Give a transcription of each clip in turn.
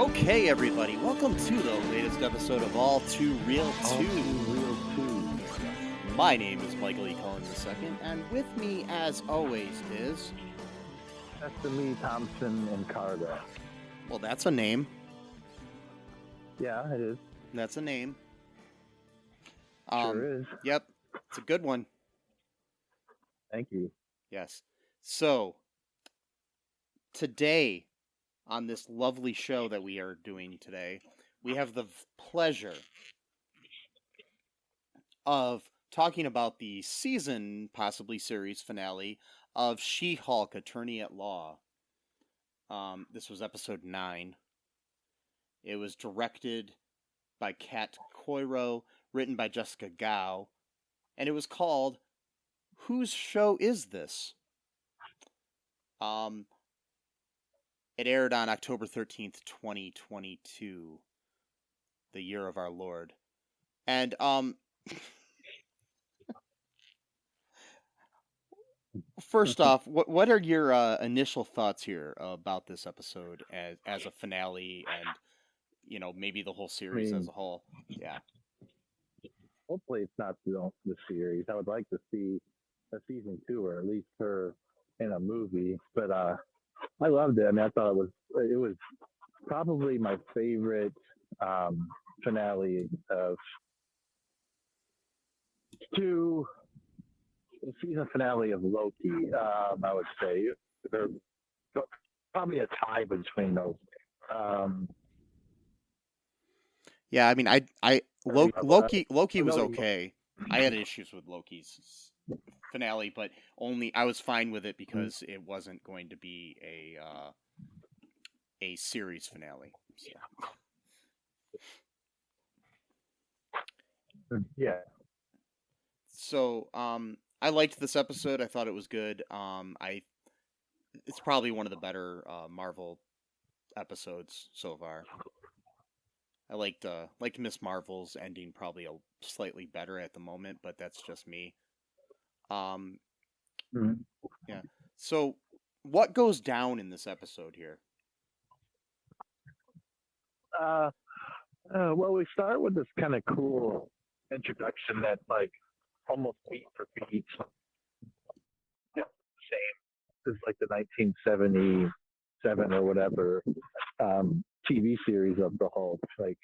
Okay, everybody, welcome to the latest episode of All Too Real 2. My name is Michael E. Cullen II, and with me, as always, is... Sesame Thompson and Carter. Well, that's a name. Yeah, it is. That's a name. Sure is. Yep, it's a good one. Thank you. Yes. So, today, on this lovely show that we are doing today, we have the pleasure of talking about the season, possibly series finale, of She-Hulk, Attorney at Law. This was episode 9. It was directed by Kat Coiro, written by Jessica Gao, and it was called Whose Show Is This? It aired on October 13th, 2022, the year of our Lord. And first off, what are your initial thoughts here about this episode as a finale, and maybe the whole series as a whole? Yeah. Hopefully, it's not the series. I would like to see a season 2, or at least her in a movie. But I loved it. I mean, I thought it was probably my favorite finale of the season finale of Loki. I would say there's probably a tie between those. Yeah, I mean, Loki was okay. I had issues with Loki's finale, but I was fine with it because it wasn't going to be a series finale. So. Yeah. So, I liked this episode. I thought it was good. It's probably one of the better Marvel episodes so far. I liked Miss Marvel's ending probably a slightly better at the moment, but that's just me. Yeah. So, what goes down in this episode here? Well, we start with this kind of cool introduction that, like, almost beat for beat, same as like the 1977 or whatever TV series of the Hulk. Like,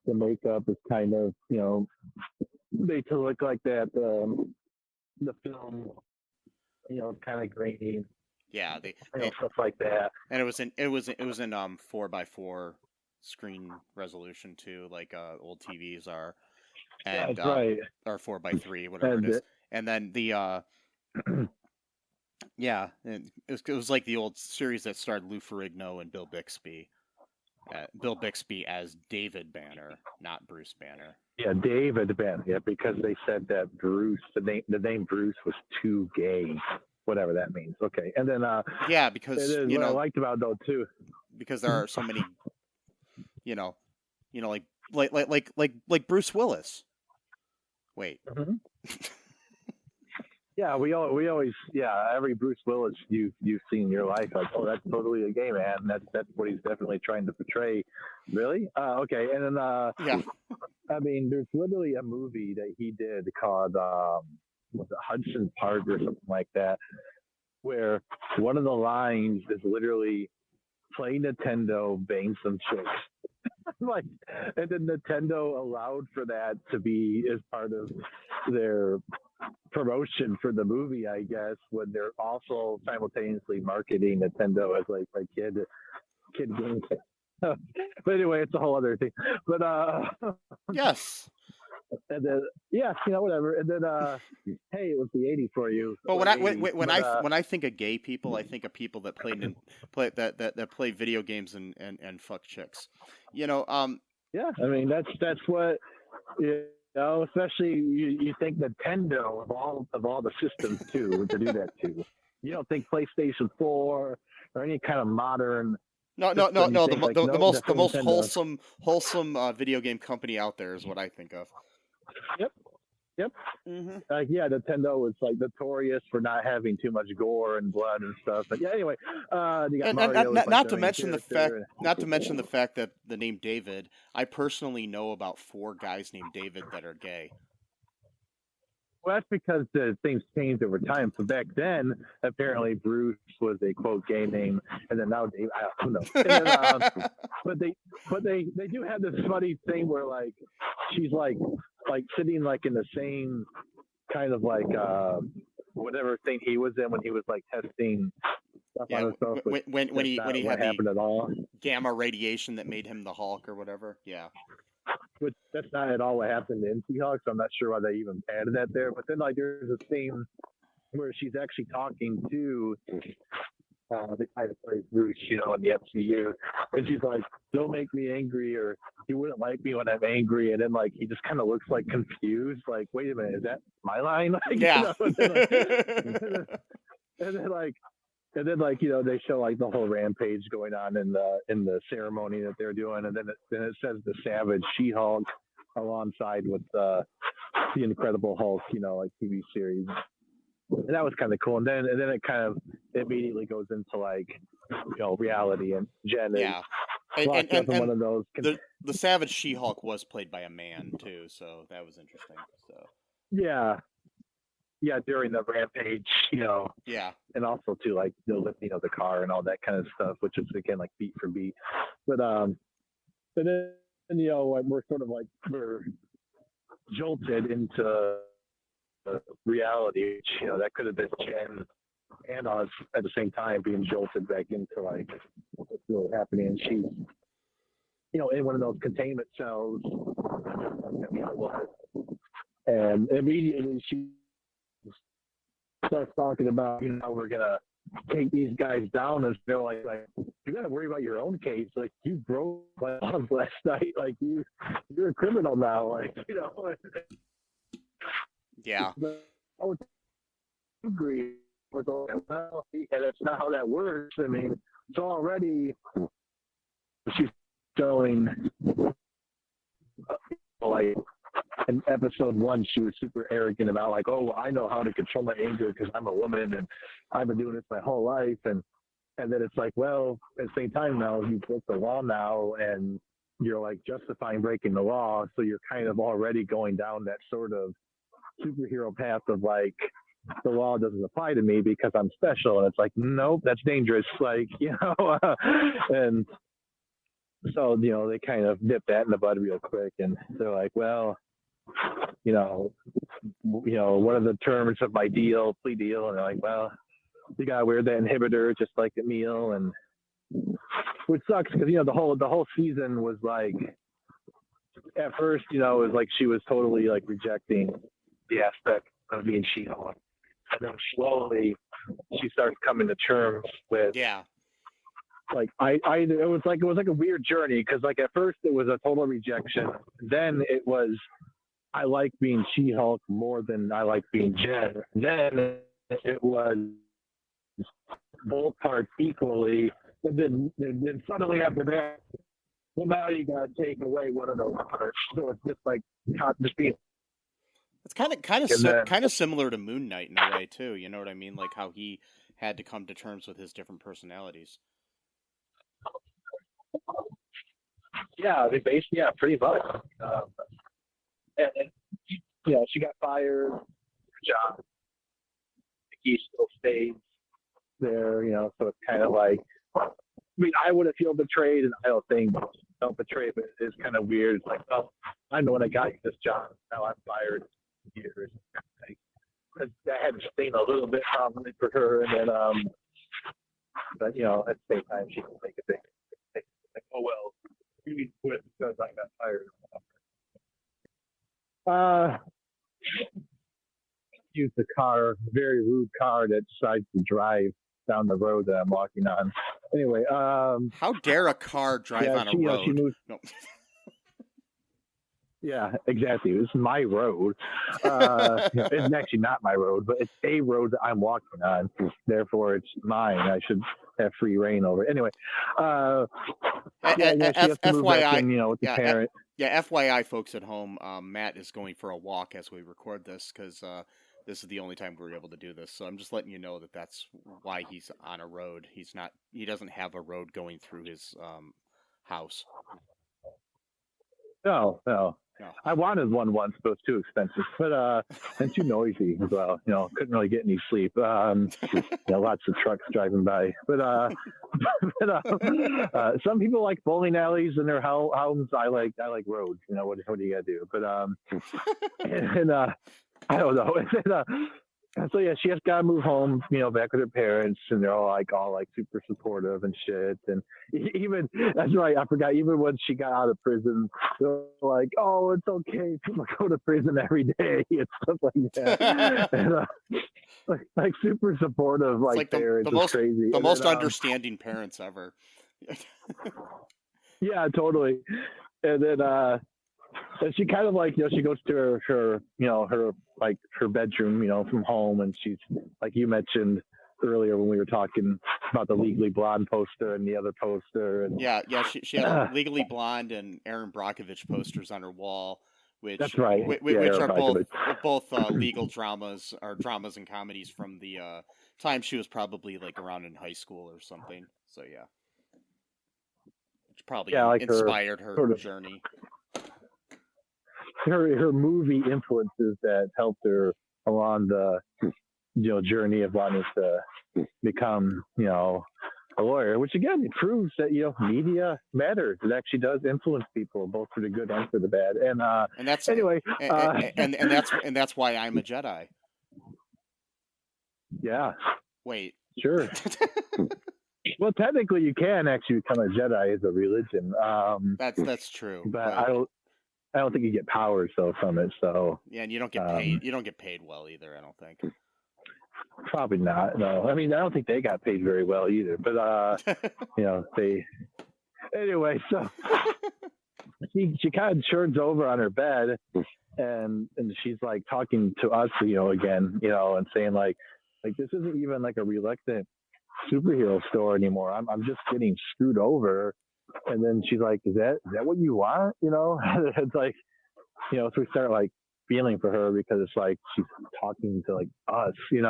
the makeup is kind of, made to look like that. The film, kind of grainy. Yeah, stuff like that. And it was in 4x4 screen resolution too, like old TVs are, and that's right. Or 4x3, whatever it is. And then the yeah, it was like the old series that starred Lou Ferrigno and Bill Bixby. Bill Bixby as David Banner, not Bruce Banner. Yeah, David Banner. Yeah, because they said that Bruce, the name Bruce was too gay, whatever that means. Okay, and then yeah, because what I liked about it though too, because there are so many, like Bruce Willis. Wait. Mm-hmm. Yeah, we always every Bruce Willis you've seen in your life, like, oh, that's totally a gay man. That's what he's definitely trying to portray. Really? Okay. And then yeah, I mean, there's literally a movie that he did called was it Hudson Park or something like that, where one of the lines is literally "Play Nintendo, bang some chicks." Like, and then Nintendo allowed for that to be as part of their promotion for the movie, I guess, when they're also simultaneously marketing Nintendo as like a kid game. But anyway, it's a whole other thing. But yes. And then whatever. And then hey, it was the 80s for you. But when I think of gay people, I think of people that play video games and fuck chicks. Yeah, I mean that's what You know, especially you think Nintendo of all the systems too to do that too. You don't think PlayStation 4 or any kind of modern No, no, no, system. You no. think like The no, most that's Nintendo. wholesome video game company out there is what I think of. Yep, yep. Mm-hmm. Yeah, Nintendo was like notorious for not having too much gore and blood and stuff. But yeah, anyway, you got Mario as like Not the to main mention the fact, character. not to mention the fact that the name David. I personally know about 4 guys named David that are gay. Well, that's because the things changed over time. So back then, apparently Bruce was a quote gay name, and then now Dave. I don't know. But they do have this funny thing where like she's like sitting like in the same kind of like whatever thing he was in when he was like testing stuff on himself. When he had happened at all. Gamma radiation that made him the Hulk or whatever. Yeah. Which that's not at all what happened in She-Hulk, so I'm not sure why they even added that there. But then like there's a scene where she's actually talking to the guy that plays Bruce, you know, in the MCU, and she's like, "Don't make me angry," or "You wouldn't like me when I'm angry," and then like he just kind of looks like confused, like, "Wait a minute, is that my line?" Like, yeah. You know, and then like you know they show like the whole rampage going on in the ceremony that they're doing, and then it says the Savage She-Hulk alongside with the Incredible Hulk, you know, like TV series, and that was kind of cool. And then it kind of immediately goes into like you know reality, and Jen is and one of those. The Savage She-Hulk was played by a man too, so that was interesting. So yeah, during the rampage, you know. Yeah. And also too, like the lifting of the car and all that kind of stuff, which is again like beat for beat. But then you know we're sort of like we're jolted into reality. Which, you know that could have been Jen and us at the same time being jolted back into like what's really happening. And she's you know in one of those containment cells. And immediately she starts talking about, you know, we're gonna take these guys down, and they're like you gotta worry about your own case. Like you broke my laws last night. Like you're a criminal now. Like you know. Yeah. I agree with all that. Well, and that's not how that works. I mean, it's already she's showing like. In episode 1, she was super arrogant about like, oh, I know how to control my anger because I'm a woman and I've been doing this my whole life. And then it's like, well, at the same time now, you broke the law now and you're like justifying breaking the law. So you're kind of already going down that sort of superhero path of like, the law doesn't apply to me because I'm special. And it's like, nope, that's dangerous. Like, you know, and so, you know, they kind of nip that in the bud real quick. And they're like, well, you know, what are the terms of my plea deal? And they're like, well, you gotta wear that inhibitor just like Emil, and which sucks because you know the whole season was like, at first, you know, it was like she was totally like rejecting the aspect of being She-Hulk, and then slowly she starts coming to terms with like it was like a weird journey because like at first it was a total rejection, then it was I like being She-Hulk more than I like being Jen. Then it was both parts equally. And then suddenly after that, well, now you got to take away one of those parts. So it's just like just being. It's kind of similar to Moon Knight in a way too. You know what I mean? Like how he had to come to terms with his different personalities. Yeah, pretty much. And you know, she got fired. John, he still stays there. You know, so it's kind of like, I mean, I would have feel betrayed, and I don't think don't betray, but it's kind of weird. It's like, oh, I'm the one that got you this job. Now I'm fired. Years. Like, that had to sting a little bit probably for her, and then but you know, at the same time, she can make a big like, oh well, you need to quit because I got fired. Use the car, very rude car that decides to drive down the road that I'm walking on. Anyway, how dare a car drive on a road? No. Yeah, exactly. This is my road. It's actually not my road, but it's a road that I'm walking on. Therefore, it's mine. I should have free reign over it. Anyway, uh, yeah, she has to move back FYI, in, with the yeah, parent. yeah, FYI, folks at home, Matt is going for a walk as we record this because this is the only time we're able to do this. So I'm just letting you know that that's why he's on a road. He doesn't have a road going through his house. No, no. No. I wanted one once, but it was too expensive, and too noisy as well. Couldn't really get any sleep. Lots of trucks driving by. Some people like bowling alleys in their homes. I like roads. What do you gotta do? And I don't know. So yeah, she has got to move home, back with her parents, and they're all like super supportive and shit. And even that's right, I forgot. Even when she got out of prison, they're like, "Oh, it's okay. People go to prison every day and stuff like that." And, like super supportive, like parents. The most crazy. The most understanding parents ever. Yeah, totally. And then and she kind of she goes to her her bedroom, from home, and she's like you mentioned earlier when we were talking about the Legally Blonde poster and the other poster. And yeah, she had Legally Blonde and Aaron Brockovich posters on her wall, which that's right, which are both legal dramas or dramas and comedies from the time she was probably like around in high school or something. So yeah, which probably inspired her journey. Her movie influences that helped her along the journey of wanting to become a lawyer, which again it proves that media matters. It actually does influence people both for the good and for the bad. And that's anyway, and that's why I'm a Jedi. Yeah. Wait. Sure. Well, technically, you can actually become a Jedi as a religion. That's true. But I don't think you get powers though from it. So yeah, and you don't get paid. You don't get paid well either. I don't think. Probably not. No, I mean I don't think they got paid very well either. But they anyway. So she kind of churns over on her bed, and she's like talking to us, again, and saying like this isn't even like a reluctant superhero store anymore. I'm just getting screwed over. And then she's like, is that what you want? It's like, so we start like feeling for her because it's like she's talking to like us, and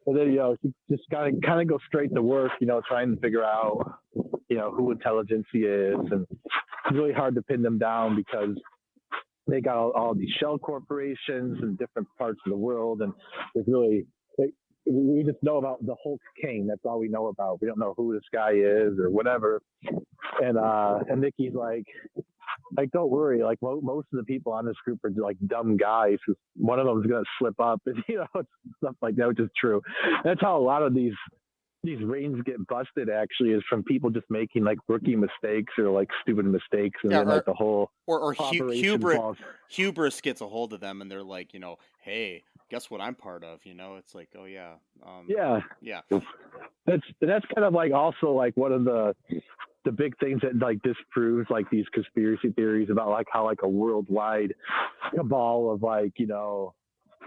then she just kind of go straight to work, trying to figure out, who Intelligencia is, and it's really hard to pin them down because they got all these shell corporations in different parts of the world, and there's really we just know about the Hulk King. That's all we know about. We don't know who this guy is or whatever. And Nikki's like, don't worry. Like most of the people on this group are like dumb guys. One of them is gonna slip up, and stuff like that, which is true. That's how a lot of these rings get busted. Actually, is from people just making like rookie mistakes or like stupid mistakes, and then like the whole hubris gets a hold of them, and they're like, hey, guess what I'm part of? It's like, oh yeah, yeah. That's kind of like also like one of the big things that like disproves like these conspiracy theories about like how like a worldwide cabal of like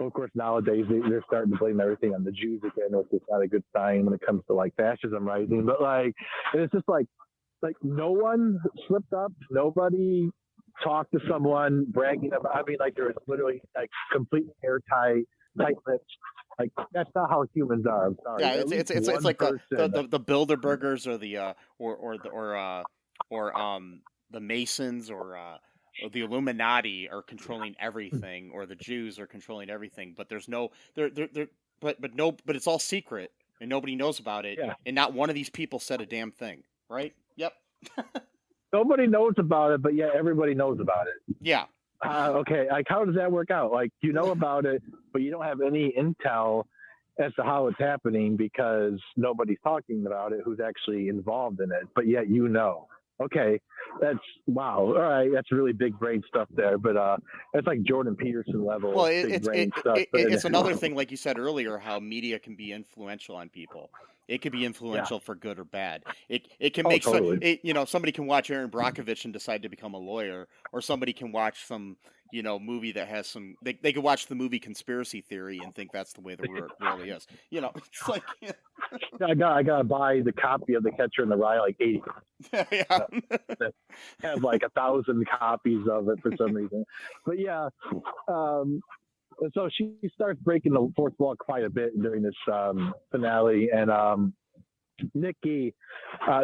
of course nowadays they're starting to blame everything on the Jews again, which is not a good sign when it comes to like fascism rising. But like, and it's just like no one slipped up, nobody talked to someone bragging about. I mean, like there was literally like completely airtight, tight-lipped. Like that's not how humans are. I'm sorry. Yeah, it's like the Bilderbergers or the the Masons or the Illuminati are controlling everything, or the Jews are controlling everything. But there's no but it's all secret and nobody knows about it. Yeah. And not one of these people said a damn thing. Right? Yep. Nobody knows about it, but yeah, everybody knows about it. Yeah. Okay. Like, how does that work out? Like, you know about it, but you don't have any intel as to how it's happening because nobody's talking about it who's actually involved in it. But yet, okay, that's wow. All right, that's really big brain stuff there. But it's like Jordan Peterson level. Well, it's another thing, like you said earlier, how media can be influential on people. It could be influential for good or bad. It can Oh, make totally. somebody can watch Aaron Brockovich and decide to become a lawyer, or somebody can watch some movie that has some. They could watch the movie Conspiracy Theory and think that's the way the world really is. It's like I gotta buy the copy of The Catcher in the Rye, like 80. yeah. Have like 1,000 copies of it for some reason. But yeah, um, so she starts breaking the fourth wall quite a bit during this finale, and Nikki,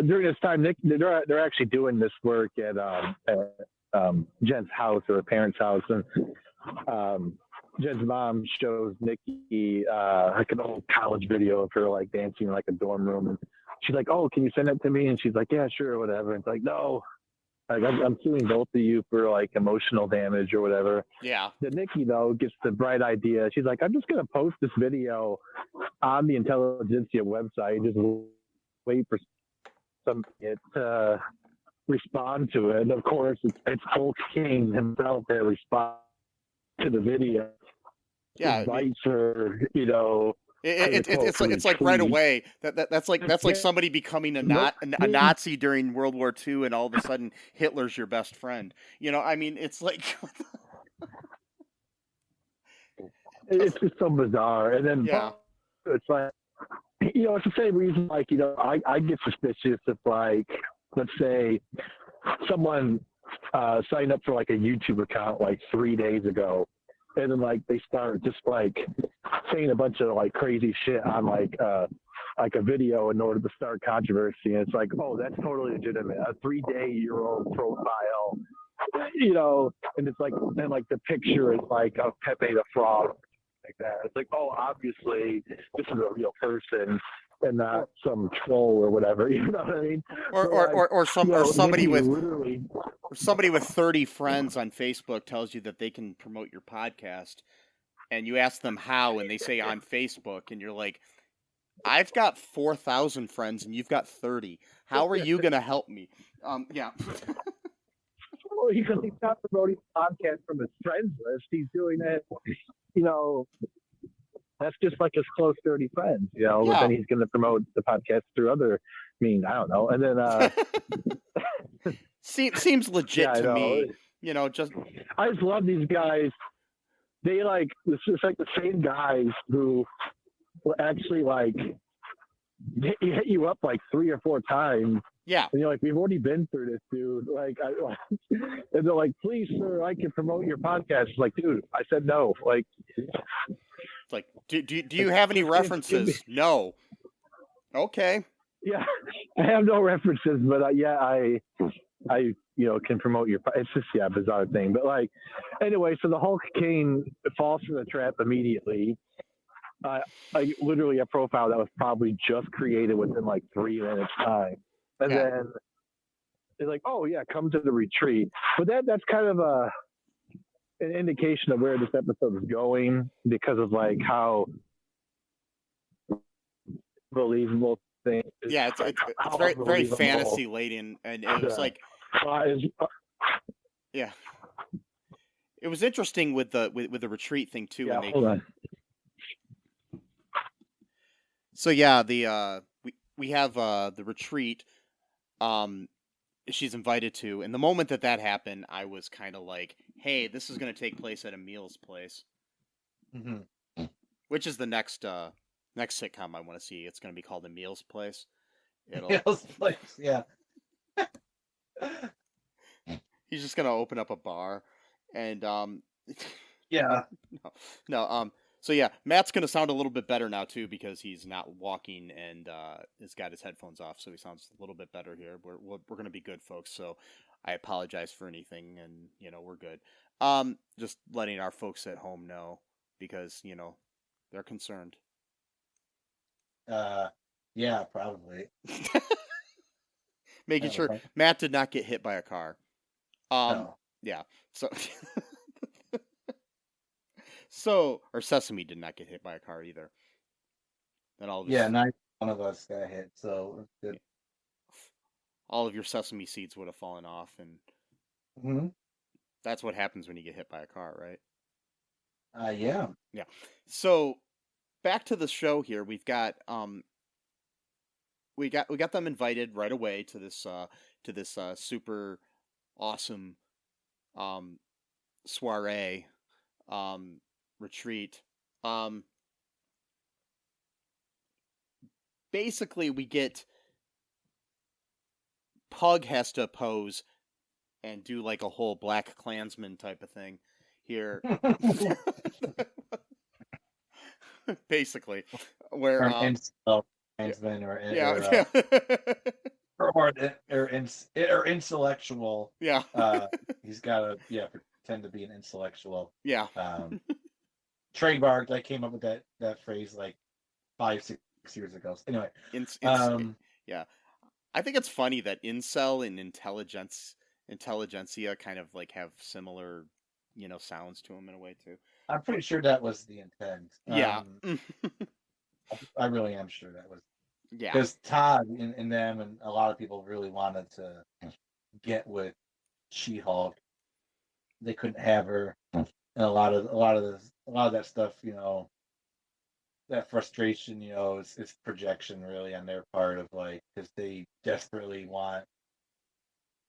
during this time, they're actually doing this work at Jen's house or her parents' house, and Jen's mom shows Nikki like an old college video of her like dancing in like a dorm room, and she's like, "Oh, can you send that to me?" And she's like, "Yeah, sure, whatever." And it's like, "No, like I'm suing both of you for like emotional damage or whatever." Yeah. Then Nikki though gets the bright idea. She's like, "I'm just gonna post this video on the Intelligentsia website, just wait for somebody to respond to it." And of course, it's Hulk King himself that responds to the video. Yeah. Invites her, It's like right away that's like somebody becoming a Nazi during World War II, and all of a sudden Hitler's your best friend. I mean, it's like it's just so bizarre. And then yeah, it's like, it's the same reason. Like, I get suspicious if, like, let's say someone signed up for like a YouTube account like 3 days ago, and then like they start just like saying a bunch of like crazy shit on like a video in order to start controversy. And it's like, oh, that's totally legitimate. A 3-day-year-old profile, and it's like, and like the picture is like of Pepe the Frog, like that. It's like, oh, obviously this is a real person and not some troll or whatever. You know what I mean? or somebody with literally, somebody with 30 friends on Facebook tells you that they can promote your podcast, and you ask them how, and they say on Facebook, and you're like, I've got 4,000 friends and you've got 30. How are you gonna help me? Yeah. Well, because he's not promoting the podcast from his friends list. He's doing it, that's just like his close 30 friends, Yeah. But then he's going to promote the podcast through other means. I don't know. And then seems legit to me. Just I just love these guys. They like, it's just like the same guys who will actually like hit you up like 3 or 4 times. Yeah. And you're like, we've already been through this, dude. Like, and they're like, please, sir, I can promote your podcast. It's like, dude, I said no. Like, it's like, do you have any references? No. Okay. Yeah, I have no references, but I can promote your. It's just a bizarre thing. But like, anyway, so the Hulk King falls for the trap immediately. Literally a profile that was probably just created within like 3 minutes time, and then they're like, oh yeah, come to the retreat. But that's kind of an indication of where this episode is going, because of like how believable thing. Yeah, it's very very fantasy laden, and it was like, yeah, it was interesting with the retreat thing too. Yeah, hold on. So yeah, we have the retreat. She's invited to, and the moment that happened, I was kind of like, hey, this is going to take place at Emil's place, which is the next sitcom I want to see. It's going to be called Emil's Place. Emil's Place, yeah. He's just going to open up a bar, and yeah. No. So yeah, Matt's going to sound a little bit better now too, because he's not walking and has got his headphones off, so he sounds a little bit better here. We're going to be good, folks. So I apologize for anything, and we're good. Just letting our folks at home know, because they're concerned. Yeah, probably. Making sure Matt did not get hit by a car. No. Yeah. So, or Sesame did not get hit by a car either. And all of neither one of us got hit, so good. All of your sesame seeds would have fallen off, and that's what happens when you get hit by a car, right? Yeah. Yeah. So, back to the show here. We've got we got them invited right away to this super awesome soiree retreat. Basically, we get Pug has to pose and do like a whole Black Klansman type of thing here. Basically, where or an incel Klansman yeah. or intellectual. Yeah. He's got to pretend to be an intellectual. Yeah. Trademark. I came up with that phrase like 5-6 years ago. So anyway, yeah, I think it's funny that incel and intelligentsia kind of like have similar, sounds to them in a way too. I'm pretty sure that was the intent. Yeah. I really am sure that was. Yeah. Because Todd and them and a lot of people really wanted to get with She-Hulk. They couldn't have her, and a lot of that stuff, that frustration, is projection really on their part of like, because they desperately want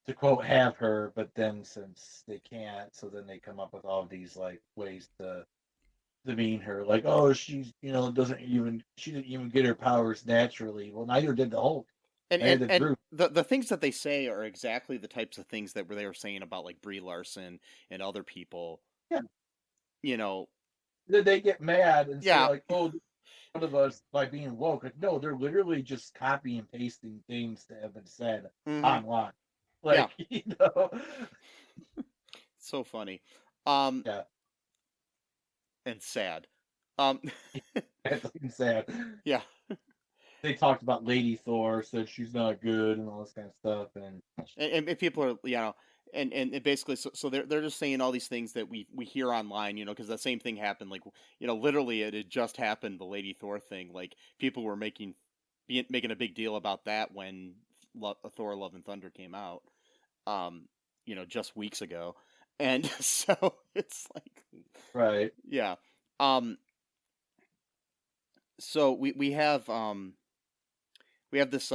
to quote have her, but then since they can't, so then they come up with all of these like ways to demean her, like, oh, she's she didn't even get her powers naturally. Well, neither did the Hulk. And the things that they say are exactly the types of things that they were saying about like Brie Larson and other people. Yeah. That they get mad and say like, oh, one of us by being woke. Like, no, they're literally just copy and pasting things that have been said online. Like, so funny. Yeah. And sad. It's sad. Yeah. They talked about Lady Thor, said she's not good and all this kind of stuff, and people are, and basically, so they're just saying all these things that we hear online, because the same thing happened, like, literally it had just happened, the Lady Thor thing, like people were making a big deal about that when Thor: Love and Thunder came out, just weeks ago, and so it's like, right, yeah, so we have this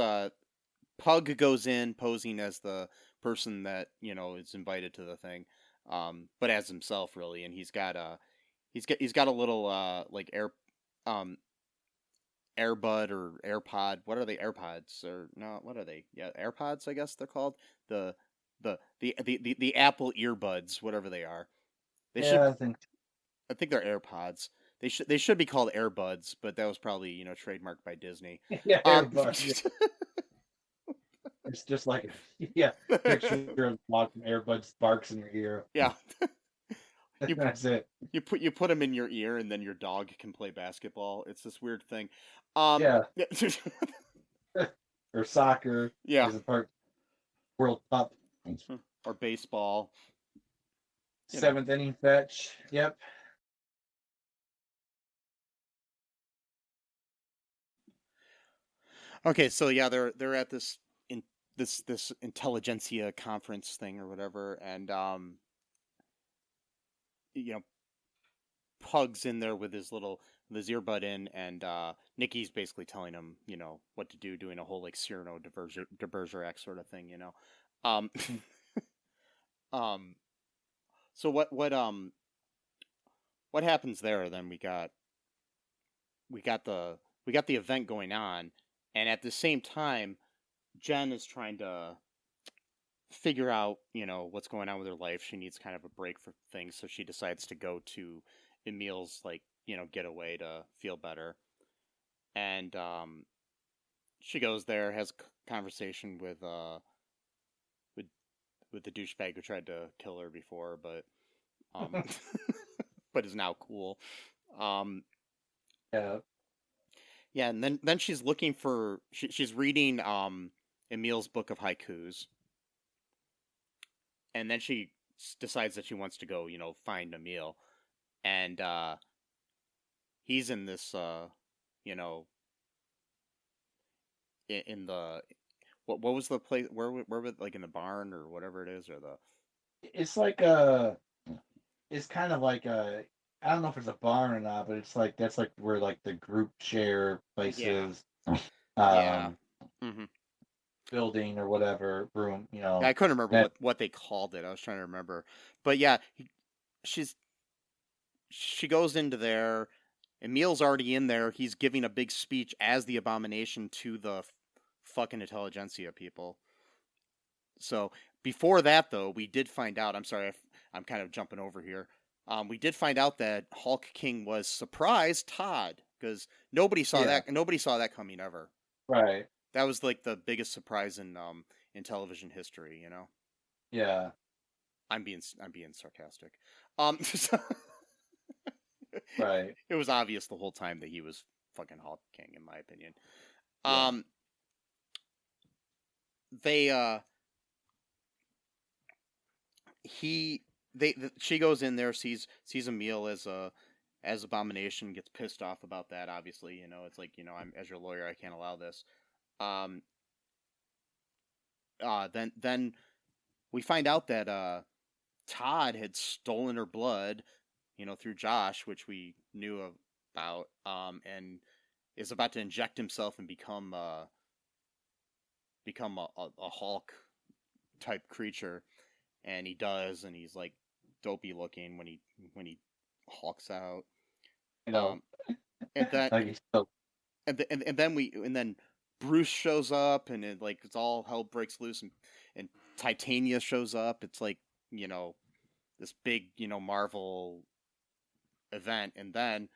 Pug goes in posing as the person that is invited to the thing, but as himself really, and he's got a little like Airbud or AirPod. What are they? AirPods or no? What are they? Yeah, AirPods. I guess they're called the Apple earbuds, whatever they are. I think they're AirPods. They should be called AirBuds, but that was probably trademarked by Disney. Yeah, AirBuds. It's just like picture of walking AirBuds sparks in your ear. Yeah. That's it. You put them in your ear, and then your dog can play basketball. It's this weird thing. Yeah. Or soccer. Yeah. World Cup. Or baseball. Seventh inning fetch. Yep. Okay, so yeah, they're at this intelligentsia conference thing or whatever, and Pug's in there with his earbud in, and Nikki's basically telling him what to do, doing a whole like Cyrano de Bergerac sort of thing, So what happens there? Then we got the event going on, and at the same time, Jen is trying to figure out, what's going on with her life. She needs kind of a break from things, so she decides to go to Emil's getaway to feel better. And she goes there, has a conversation with the douchebag who tried to kill her before, but but is now cool. Yeah. Yeah, and then she's looking for she's reading Emil's book of haikus. And then she decides that she wants to go, find Emil. And he's in this in the what was the place where like in the barn or whatever it is, or it's like it's kind of like I don't know if it's a barn or not, but it's like that's like where like the group share place is. Yeah. Hmm. building or whatever room, Yeah, I couldn't remember that what they called it. I was trying to remember, but yeah, she's she goes into there. Emil's already in there. He's giving a big speech as the Abomination to the fucking intelligentsia people. So before that, though, we did find out. I'm sorry, I'm kind of jumping over here. We did find out that Hulk King was surprised Todd because nobody saw yeah, that. Nobody saw that coming ever. right, That was like the biggest surprise in television history. You know, yeah, I'm being sarcastic. So right, it was obvious the whole time that he was fucking Hulk King, in my opinion. yeah. Um, they he she goes in there, sees Emil as Abomination, gets pissed off about that. Obviously, you know, it's like, you know, I'm as your lawyer, I can't allow this. Um, then we find out that Todd had stolen her blood, you know, through Josh, which we knew about, and is about to inject himself and become a Hulk type creature, and he does, and he's like dopey looking when he hulks out. You know, Um, and that like he's so, and then Bruce shows up, and it's all hell breaks loose, and Titania shows up. It's like, you know, this big, you know, Marvel event, and then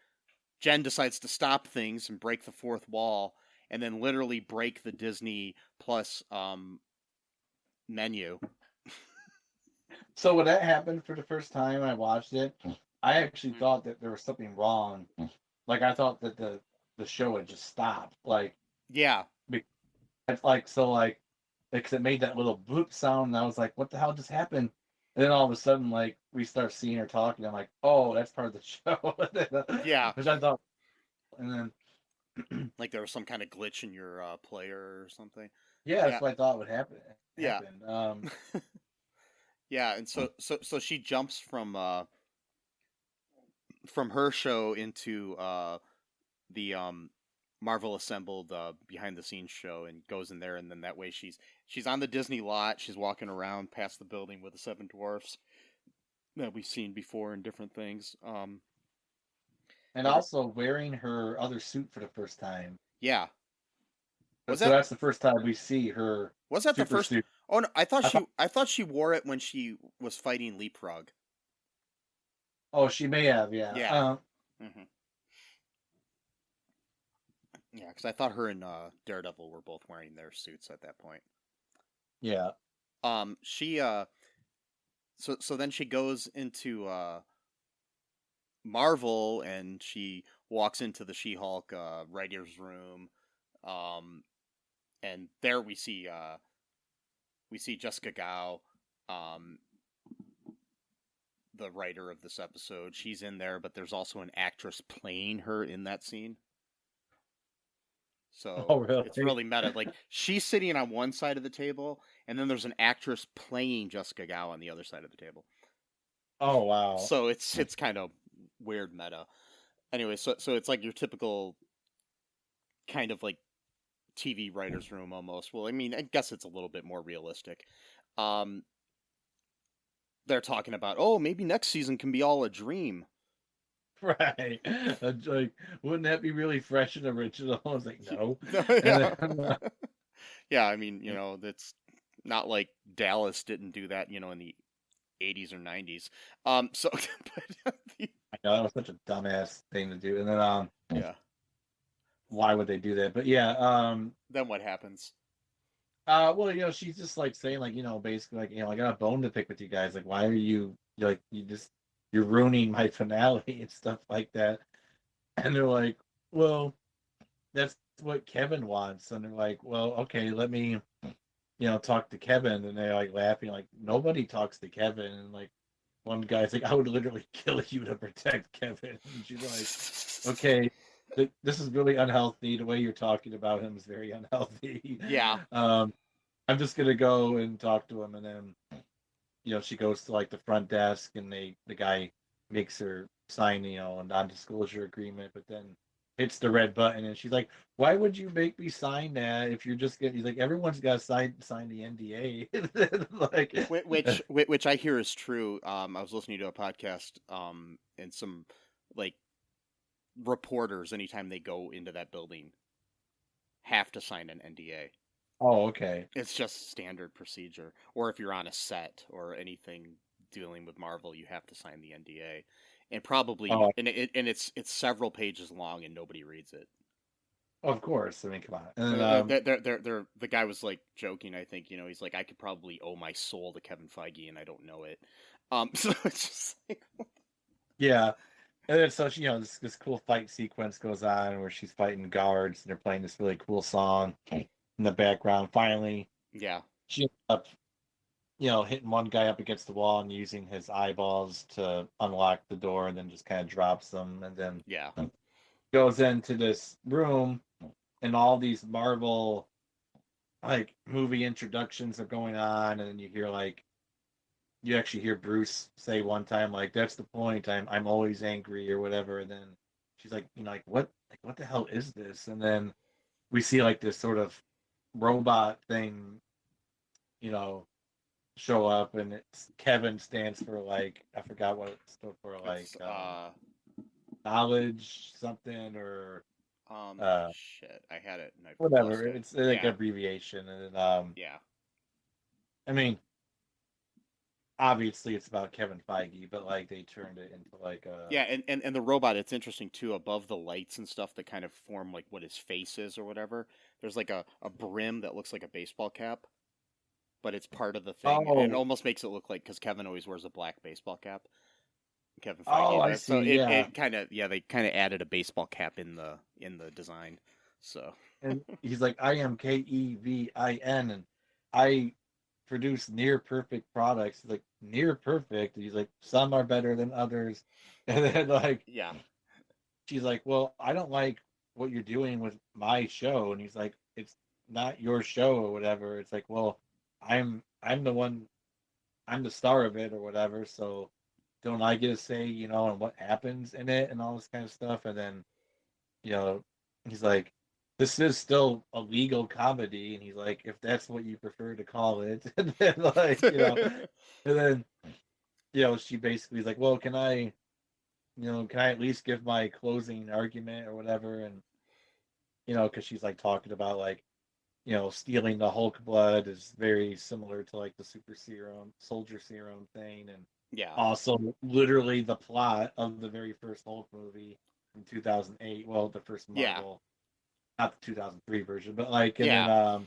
Jen decides to stop things and break the fourth wall, and then literally break the Disney Plus menu. so when that happened for the first time I watched it, I actually Mhm. thought that there was something wrong. Like I thought that the show had just stopped. Like Yeah, it's like so like because it made that little bloop sound, and I was like, what the hell just happened? And then all of a sudden, like we start seeing her talking. I'm like, oh, that's part of the show, yeah. which I thought. And then Like there was some kind of glitch in your player or something. yeah, that's Yeah, what I thought would happen. yeah, Happen. yeah. And so she jumps from her show into the Marvel Assembled behind the scenes show, and goes in there, and then that way she's on the Disney lot. She's walking around past the building with the seven dwarfs that we've seen before in different things. And It, also wearing her other suit for the first time. yeah. Was So that that's the first time we see her was that the super first? suit. Oh no, I thought, I thought she wore it when she was fighting Leapfrog. oh, she may have, yeah. Yeah. Hmm. Yeah, because I thought her and Daredevil were both wearing their suits at that point. Yeah. She so then she goes into Marvel, and she walks into the She-Hulk writer's room, um, and there we see Jessica Gao, um, the writer of this episode. She's in there, but there's also an actress playing her in that scene. Oh, So really? it's really meta. Like she's sitting on one side of the table, and then there's an actress playing Jessica Gao on the other side of the table. Oh, wow. So it's kind of weird meta. Anyway, so it's like your typical kind of like TV writers' room almost. Well, I mean, I guess it's a little bit more realistic. Um, they're talking about, oh, maybe next season can be all a dream. Right. Like, wouldn't that be really fresh and original? I was like, no. And Yeah. then, Yeah, I mean, you know, that's not like Dallas didn't do that, you know, in the 80s or 90s. So but I know that was such a dumbass thing to do. And then, yeah. why would they do that? But yeah, Then what happens? well, she's just like saying, like, basically, like, I got a bone to pick with you guys. Like, why are you're like, you're ruining my finale and stuff like that. And they're like, well, that's what Kevin wants. And they're like, well, okay, let me, talk to Kevin. And they're like laughing, like, nobody talks to Kevin. And like, one guy's like, I would literally kill you to protect Kevin. And she's like, okay, this is really unhealthy. The way you're talking about him is very unhealthy. Yeah. I'm just gonna go and talk to him, and then she goes to like the front desk, and the guy makes her sign a non-disclosure agreement, but then hits the red button, and she's like, "Why would you make me sign that if you're just getting?" He's like, "Everyone's got to sign the NDA." Like, Which I hear is true. I was listening to a podcast, and some like reporters, anytime they go into that building, have to sign an NDA. oh, okay. It's just standard procedure. Or if you're on a set or anything dealing with Marvel, you have to sign the NDA, and probably Oh, it's several pages long, and nobody reads it. of course. I mean, come on. And The guy was like joking. I think he's like, I could probably owe my soul to Kevin Feige, and I don't know it. So it's just like, yeah, and then so this cool fight sequence goes on where she's fighting guards and they're playing this really cool song in the background. Finally, yeah, she ends up hitting one guy up against the wall and using his eyeballs to unlock the door, and then just kind of drops them, and then yeah, goes into this room, and all these Marvel like movie introductions are going on, and then you actually hear Bruce say one time, like, "That's the point. I'm always angry," or whatever. And then she's like, like, what the hell is this? And then we see like this sort of robot thing, you know, show up, and it's Kevin stands for, like, I forgot what it stood for, like, it's knowledge something, or shit, I had it and I whatever. lost it. It's like Yeah, abbreviation, and then yeah, I mean, obviously it's about Kevin Feige, but like they turned it into like a yeah, and the robot. It's interesting too. Above the lights and stuff that kind of form like what his face is or whatever. There's like a brim that looks like a baseball cap, but it's part of the thing. And it oh almost makes it look like, because Kevin always wears a black baseball cap. Kevin oh Feige I does. So see, yeah. it kind of, yeah, they kind of added a baseball cap in the design. So And he's like, I am Kevin, and I produce near perfect products. He's like, near perfect. And he's like, some are better than others. And then like yeah, she's like, well, I don't like what you're doing with my show. And he's like, it's not your show or whatever. It's like, well, I'm the one, I'm the star of it or whatever. So don't I get a say, and what happens in it and all this kind of stuff? And then, you know, he's like, this is still a legal comedy. And he's like, if that's what you prefer to call it. And then like, and then, she basically is like, well, can I at least give my closing argument or whatever? And, because she's like talking about like, stealing the Hulk blood is very similar to like the super serum, soldier serum thing. And yeah, also literally the plot of the very first Hulk movie from 2008. Well, the first yeah, Marvel, not the 2003 version, but like, and yeah,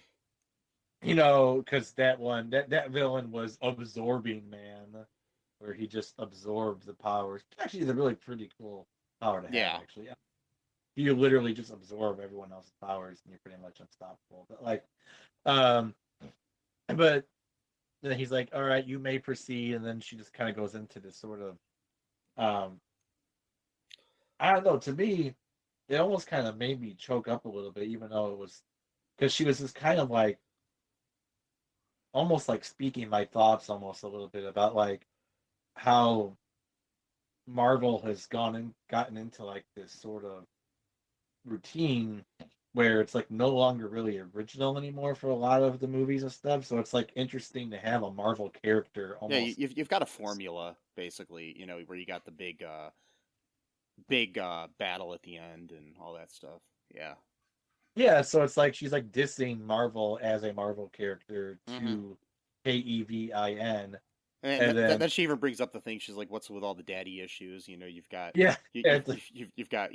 then, because that villain was Absorbing Man, where he just absorbed the powers. Actually, it's a really pretty cool power to have, yeah, actually. You literally just absorb everyone else's powers and you're pretty much unstoppable. But like, um, but then he's like, all right, you may proceed. And then she just kind of goes into this sort of, I don't know, to me, it almost kind of made me choke up a little bit, even though it was, because she was just kind of like, almost like speaking my thoughts almost a little bit about like how Marvel has gotten into like this sort of routine where it's like no longer really original anymore for a lot of the movies and stuff. So it's like interesting to have a Marvel character yeah. almost. You've got a formula basically, where you got the big battle at the end and all that stuff. Yeah. Yeah, so it's like she's like dissing Marvel as a Marvel character Mm-hmm. to Kevin, And and then then she even brings up the thing. She's like, "What's with all the daddy issues? You've got yeah, yeah, it's like, you've got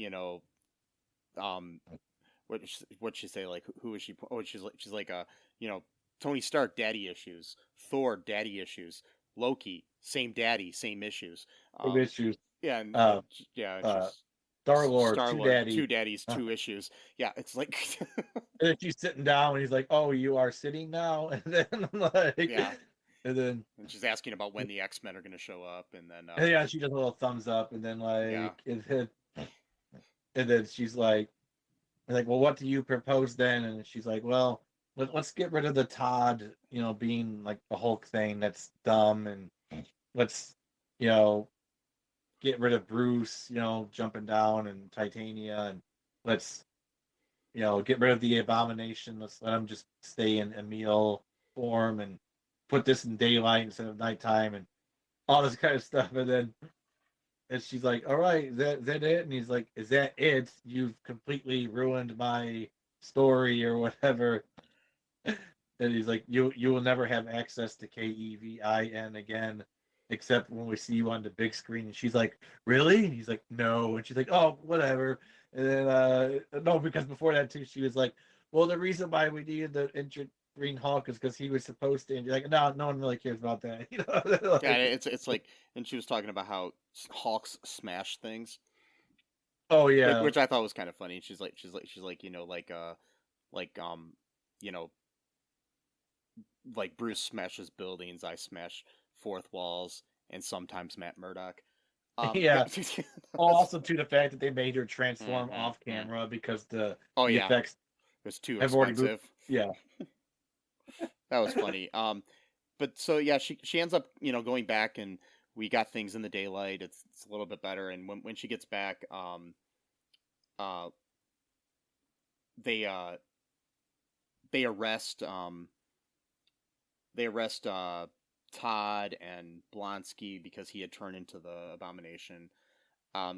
um what she say, like, who is she? Oh, she's like Tony Stark, daddy issues. Thor, daddy issues. Loki, same daddy, same issues. big Um, issues. yeah, and Uh, yeah, and uh, she's Star Lord, Star two Lord, daddy, two daddies, and two issues. Yeah, it's like then she's sitting down, and he's like, "Oh, you are sitting now," and then like, yeah, and then and she's asking about when the X-Men are going to show up, and then and yeah, she does a little thumbs up, and then yeah, like, and then she's like, well, what do you propose then? And she's like, well, let's get rid of the Todd, being like the Hulk thing that's dumb, and let's, get rid of Bruce, jumping down and Titania, and let's get rid of the abomination. Let's let him just stay in Emil form and put this in daylight instead of nighttime and all this kind of stuff. And she's like, "All right, is that it?" And he's like, "Is that it? You've completely ruined my story or whatever." And he's like, "You will never have access to KEVIN again, except when we see you on the big screen." And she's like, "Really?" And he's like, "No." And she's like, "Oh, whatever." And then no, because before that too, she was like, "Well, the reason why we needed the Green Hulk is because he was supposed to." And you're like, "No, no one really cares about that." Yeah, Like, it's like, and she was talking about how Hawks smash things, oh which, yeah, which I thought was kind of funny. She's like like you know like Bruce smashes buildings, I smash fourth walls, and sometimes Matt Murdock. yeah. That's- Also, to the fact that they made her transform mhm, off camera because the oh the yeah, effects it's too have already moved. expensive. Yeah, That was funny. But so yeah, she ends up going back, and we got things in the daylight. It's a little bit better, and when she gets back, uh, they uh they arrest they arrest Todd and Blonsky because he had turned into the Abomination.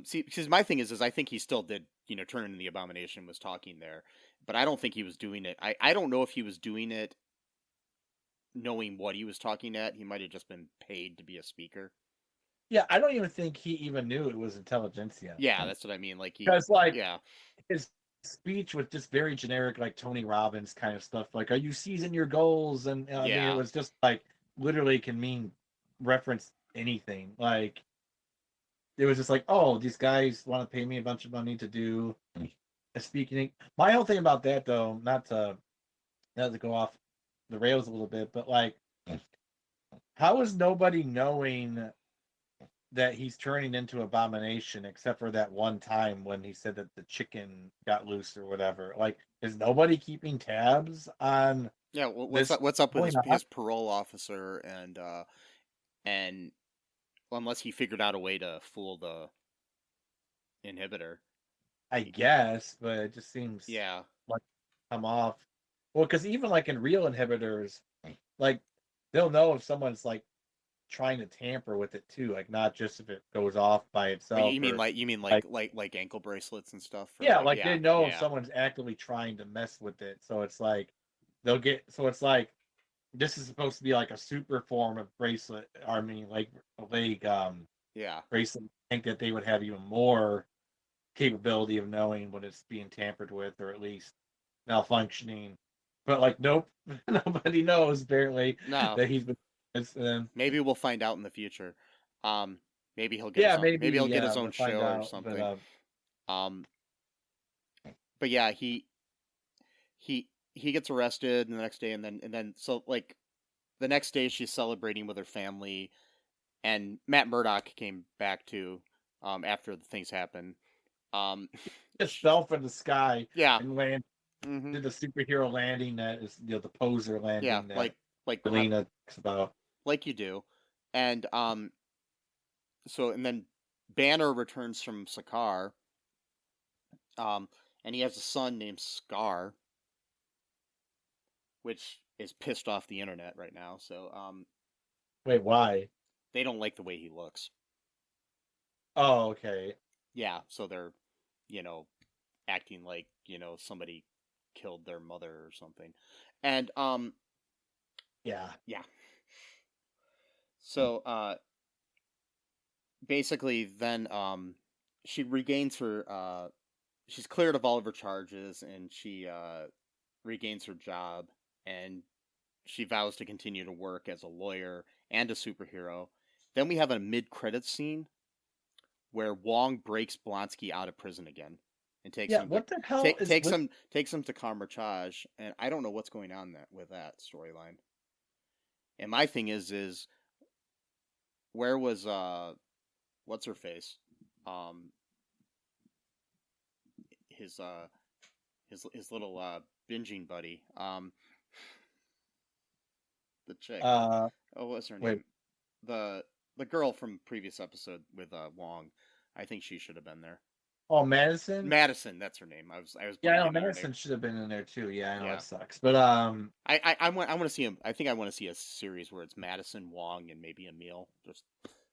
See, because my thing is I think he still did, turn into the Abomination, was talking there, but I don't think he was doing it. I don't know if he was doing it knowing what he was talking at. He might have just been paid to be a speaker. yeah. I don't even think he even knew it was intelligentsia. Yeah, that's what I mean. Like Because like yeah, his speech was just very generic, like Tony Robbins kind of stuff. Like, "Are you seizing your goals?" And I mean, it yeah, was just like literally can mean reference anything. Like it was just like, "Oh, these guys want to pay me a bunch of money to do a speaking." My whole thing about that, though, not to go off the rails a little bit, but like, how is nobody knowing that he's turning into Abomination except for that one time when he said that the chicken got loose or whatever? Like, is nobody keeping tabs on yeah. What's this up? What's up with going on? his parole officer and unless he figured out a way to fool the inhibitor. I guess, but it just seems Yeah, like come off. Well, because even like in real inhibitors, like they'll know if someone's like trying to tamper with it too, like not just if it goes off by but itself or you mean like like ankle bracelets and stuff for yeah, like like yeah they know if yeah someone's actively trying to mess with it. So it's like they'll get so it's like this is supposed to be like a super form of bracelet. I mean, like a leg yeah. bracelet. I think that they would have even more capability of knowing when it's being tampered with or at least malfunctioning. But like, nope, nobody knows apparently No, that he's been. It's, maybe we'll find out in the future. Um, yeah, maybe maybe he'll get yeah, his own we'll find show or out. But something. Um, but yeah, he gets arrested the next day, and then so like the next day she's celebrating with her family, and Matt Murdock came back too, after the things happen. Um, just fell from the sky yeah, and land hmm did the superhero landing that is the poser yeah, landing that like Selena talks about. like you do, and so and then Banner returns from Sakaar, um, and he has a son named Scar, which is pissed off the internet right now. So Wait, why? they don't like the way he looks. Oh, okay. Yeah, so they're you know acting like somebody killed their mother or something, and Yeah. yeah. So basically, then she regains her she's cleared of all of her charges, and she regains her job, and she vows to continue to work as a lawyer and a superhero. Then we have a mid-credits scene where Wong breaks Blonsky out of prison again and takes Yeah. him to What the hell is with? takes him to Kamar-Chaj, and I don't know what's going on with that storyline. And my thing is where was what's her face, um his his little binging buddy, the chick. Uh, Oh, what's her wait. name? The the girl from previous episode with Wong. I think she should have been there. Oh, Madison. Madison, that's her name. I was Yeah, I know blanking on her Madison name. should have been in there too. Yeah, I know Yeah. it sucks, but I want to see him. I think I want to see a series where it's Madison, Wong, and maybe Emil, just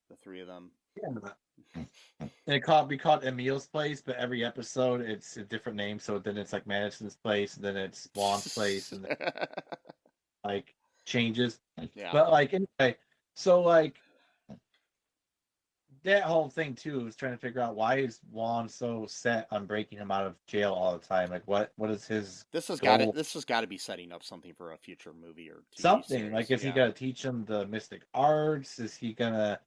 the three of them. yeah. And it be called Emil's Place, but every episode it's a different name. So then it's like Madison's Place, and then it's Juan's Place, and then like changes. Yeah. But like anyway, so like that whole thing too is trying to figure out why is Juan so set on breaking him out of jail all the time. Like what is his This has goal? got to be setting up something for a future movie or TV Something series. like is he Yeah. gonna teach him the mystic arts? Is he gonna?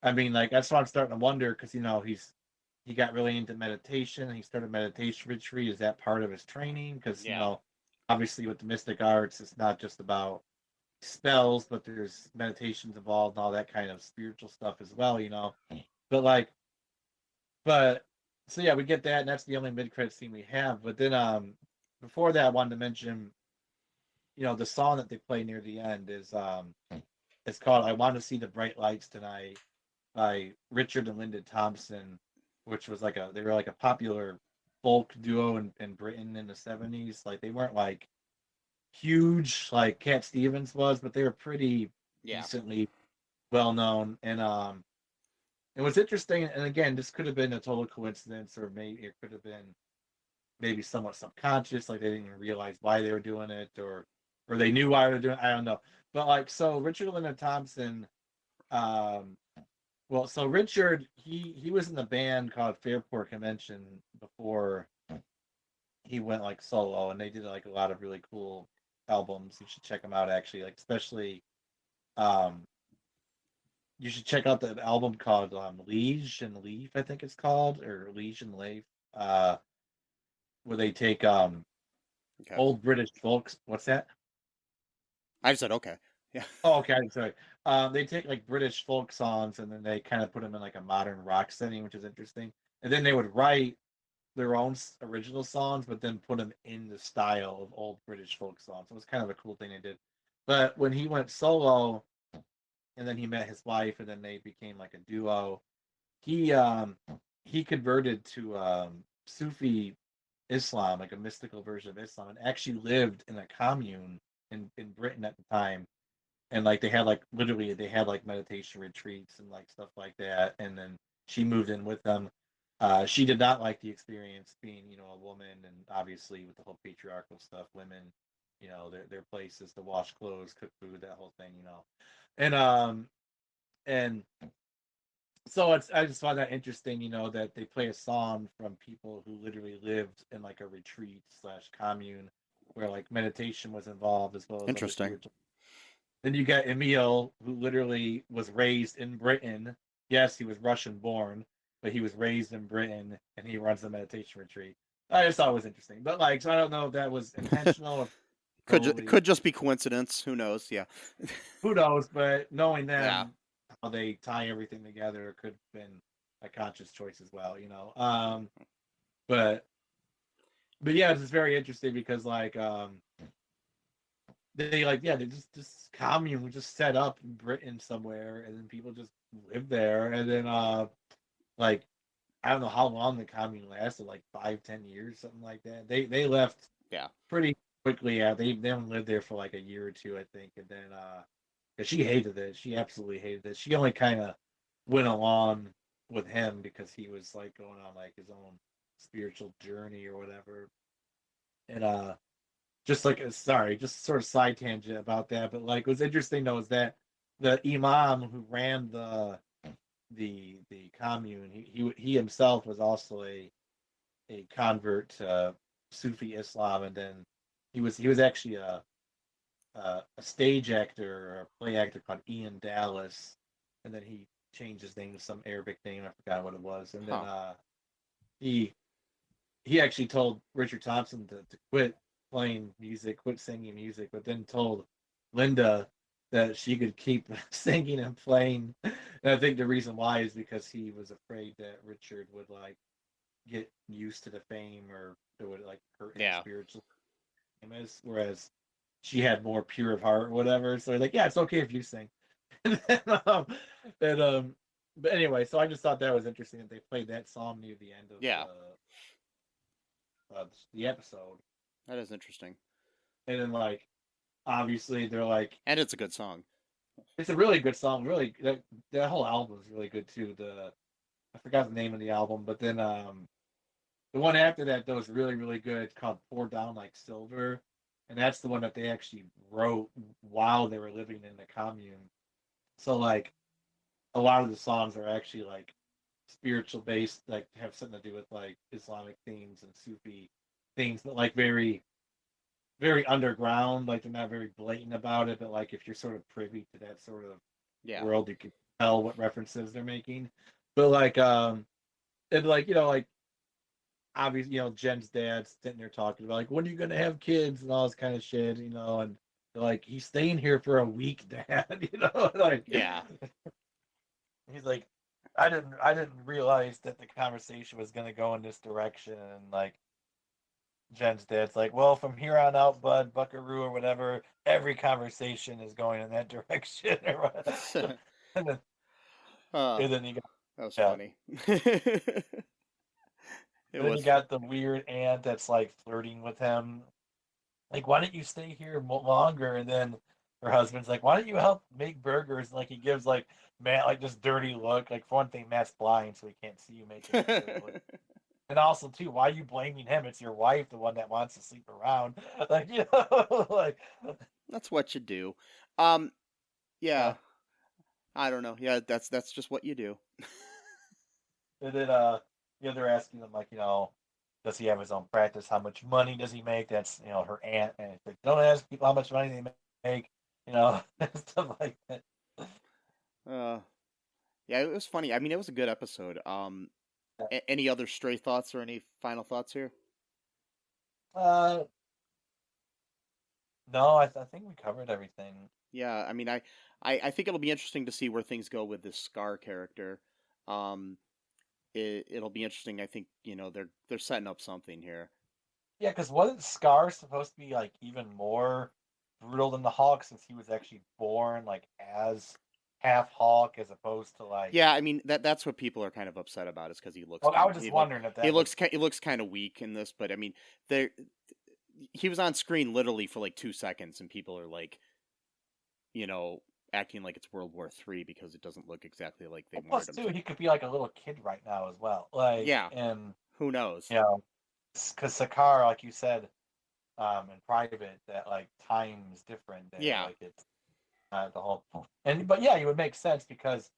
I mean, like that's what I'm starting to wonder because he got really into meditation. He started meditation retreat. Is that part of his training? Because Yeah. obviously with the mystic arts, it's not just about spells, but there's meditations involved and all that kind of spiritual stuff as well. But like, but so yeah, we get that, and that's the only mid-credit scene we have. But then before that, I wanted to mention, the song that they play near the end is it's called "I Want to See the Bright Lights Tonight" by Richard and Linda Thompson, which was they were like a popular folk duo in Britain in the 70s. Like they weren't like huge like Cat Stevens was, but they were pretty decently well known. And what's interesting, and again, this could have been a total coincidence, or maybe it could have been maybe somewhat subconscious, like they didn't even realize why they were doing it, or they knew why they were doing it. I don't know. But like, so Richard and Linda Thompson, well, so Richard, he was in the band called Fairport Convention before he went like solo, and they did like a lot of really cool albums. You should check them out, actually. Like especially, you should check out the album called Liege and Leaf, I think it's called, or Liege and Leaf, where they take old British folks. What's that? I said okay. Yeah. Oh, okay. I'm sorry. They take like British folk songs and then they kind of put them in like a modern rock setting, which is interesting. And then they would write their own original songs, but then put them in the style of old British folk songs. It was kind of a cool thing they did. But when he went solo, and then he met his wife, and then they became like a duo. He converted to Sufi Islam, like a mystical version of Islam, and actually lived in a commune in Britain at the time. And like they had like literally they had like meditation retreats and like stuff like that. And then she moved in with them. She did not like the experience being, a woman, and obviously with the whole patriarchal stuff, women, their place is to wash clothes, cook food, that whole thing, and so I just find that interesting, that they play a song from people who literally lived in like a retreat / commune where like meditation was involved as well as Interesting. Then you got Emil, who literally was raised in Britain. Yes, he was Russian born, but he was raised in Britain, and he runs the meditation retreat. I just thought it was interesting, but like, so I don't know if that was intentional. Could just be coincidence. Who knows? Yeah. Who knows? But knowing them, how they tie everything together, could have been a conscious choice as well. But yeah, it's just very interesting because like they just commune was just set up in Britain somewhere, and then people just live there, and then like I don't know how long the commune lasted, like 5-10 years, something like that. They left pretty quickly. Yeah, they only lived there for like a year or two, I think, and then she hated it. She absolutely hated it. She only kind of went along with him because he was like going on like his own spiritual journey or whatever. And just like just sort of side tangent about that, but like what's interesting though is that the imam who ran the commune, he himself was also a convert to Sufi Islam, and then he was actually a stage actor or a play actor called Ian Dallas, and then he changed his name to some Arabic name. I forgot what it was, and then he actually told Richard Thompson to quit playing music, quit singing music, but then told Linda that she could keep singing and playing. And I think the reason why is because he was afraid that Richard would like get used to the fame, or it would like hurt him spiritually. Whereas she had more pure of heart or whatever. So like, yeah, it's okay if you sing. and But anyway, so I just thought that was interesting that they played that song near the end of Yeah. the episode, That is interesting. and then like obviously they're like, And it's a good song. it's a really good song. Really, that whole album is really good too. I forgot the name of the album, but then the one after that though is really really good. It's called "Pour Down Like Silver," and that's the one that they actually wrote while they were living in the commune. So like a lot of the songs are actually like spiritual based, like have something to do with like Islamic themes and Sufi things, but like very very underground. Like they're not very blatant about it, but like if you're sort of privy to that sort of Yeah. world, you can tell what references they're making. But like and like like obviously Jen's dad's sitting there talking about like when are you gonna have kids and all this kind of shit, and they're like he's staying here for a week, Dad, like Yeah. he's like I didn't realize that the conversation was gonna go in this direction, and like Jen's dad's like, well, from here on out, bud, Buckaroo or whatever, every conversation is going in that direction. and, then, Uh, and then you got that was yeah. funny. It And then was you got the weird aunt that's like flirting with him. Like, why don't you stay here longer? And then her husband's like, why don't you help make burgers? And like he gives like Matt like this dirty look. Like for one thing, Matt's blind, so he can't see you making that dirty look. And also too, why are you blaming him? It's your wife, the one that wants to sleep around. Like like That's what you do. Yeah. I don't know. Yeah, that's just what you do. And then they're asking them like, does he have his own practice? How much money does he make? That's her aunt, and it's like, don't ask people how much money they make, stuff like that. Yeah, it was funny. I mean, it was a good episode. Any other stray thoughts or any final thoughts here? No, I think we covered everything. Yeah, I mean, I think it'll be interesting to see where things go with this Scar character. It'll be interesting. I think they're setting up something here. Yeah, because wasn't Scar supposed to be like even more brutal than the Hulk since he was actually born like as half Hulk as opposed to like Yeah, I mean that's what people are kind of upset about is because he looks. Well, I was just wondering if that he looks kind of weak in this, but I mean he was on screen literally for like 2 seconds, and people are like, acting like it's World War III because it doesn't look exactly like they plus wanted him too, to. he could be like a little kid right now as well. Like Yeah. and Who knows? because Sakaar, like you said, in private, that like time is different. And, Yeah. like it's not the whole. But yeah, it would make sense because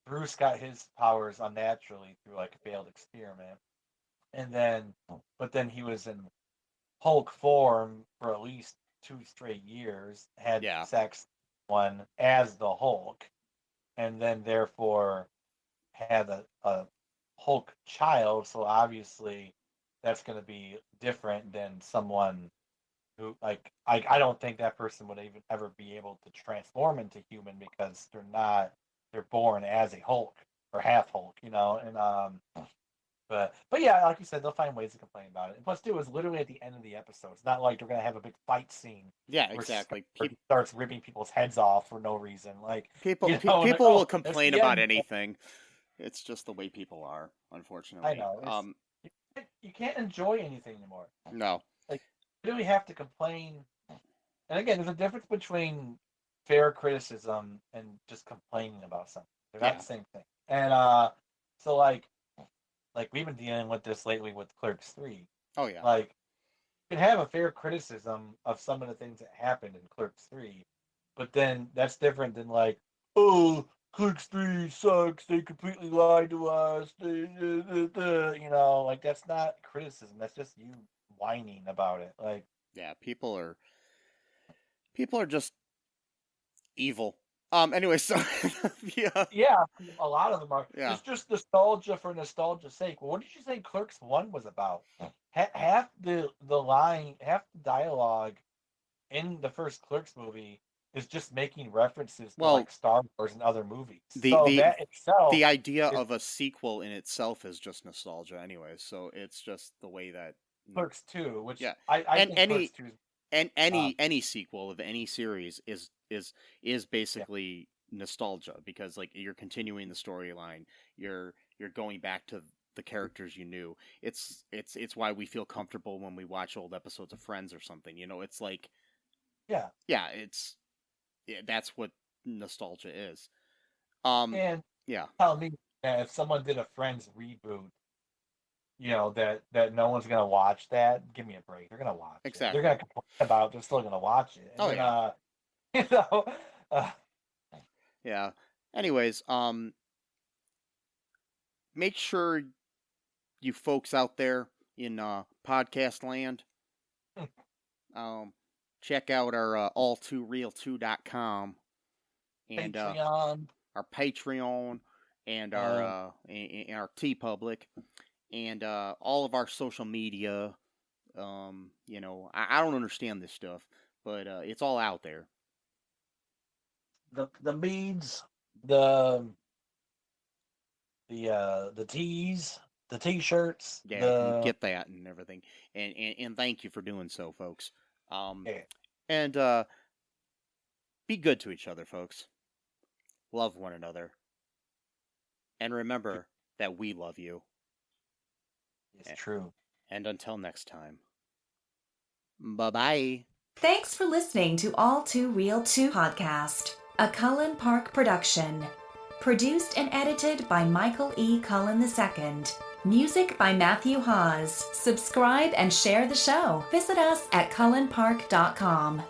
Bruce got his powers unnaturally through like a failed experiment, but then he was in Hulk form for at least 2 straight years, had sex one as the Hulk, and then therefore had a Hulk child. So obviously that's going to be different than someone who like I don't think that person would even ever be able to transform into human because they're born as a Hulk or half Hulk, and but yeah, like you said, they'll find ways to complain about it. And plus, too, it was literally at the end of the episode. It's not like they're gonna have a big fight scene. Yeah, exactly. He starts ripping people's heads off for no reason. Like people will complain about anything. It's just the way people are, unfortunately. I know. You can't enjoy anything anymore. No. Like you really have to complain. And again, there's a difference between fair criticism and just complaining about something. They're not the same thing. And so like we've been dealing with this lately with Clerks 3. Oh yeah. Like you can have a fair criticism of some of the things that happened in Clerks 3, but then that's different than like, oh, Clerks 3 sucks. They completely lied to us. Like that's not criticism. That's just you whining about it. Like yeah, people are just evil. Anyway, so yeah, a lot of them are. Yeah. It's just nostalgia for nostalgia's sake. Well, what did you say Clerks 1 was about? Half the line, half the dialogue in the first Clerks movie is just making references to like Star Wars and other movies. The idea of a sequel in itself is just nostalgia anyway. So it's just the way that Clerks 2, which I think Clerks 2 any sequel of any series is basically nostalgia, because like you're continuing the storyline, you're going back to the characters you knew. It's why we feel comfortable when we watch old episodes of Friends or something. It's like, Yeah. That's what nostalgia is. And Yeah. tell me, if someone did a Friends reboot, that no one's gonna watch that, give me a break. They're gonna watch it. Exactly. They're gonna complain about it, they're still gonna watch it. And Oh, yeah. Yeah. Anyways, make sure you folks out there in podcast land, check out our all2real2.com and Patreon. Our Patreon and our TeePublic and all of our social media. I don't understand this stuff, but it's all out there. The beads, the tees, the t-shirts. Yeah, get that and everything. And thank you for doing so, folks. Yeah. And be good to each other, folks. Love one another. And remember that we love you. It's true. And until next time. Bye-bye. Thanks for listening to All Too Real 2 podcast, a Cullen Park production. Produced and edited by Michael E. Cullen II. Music by Matthew Hawes. Subscribe and share the show. Visit us at cullenpark.com.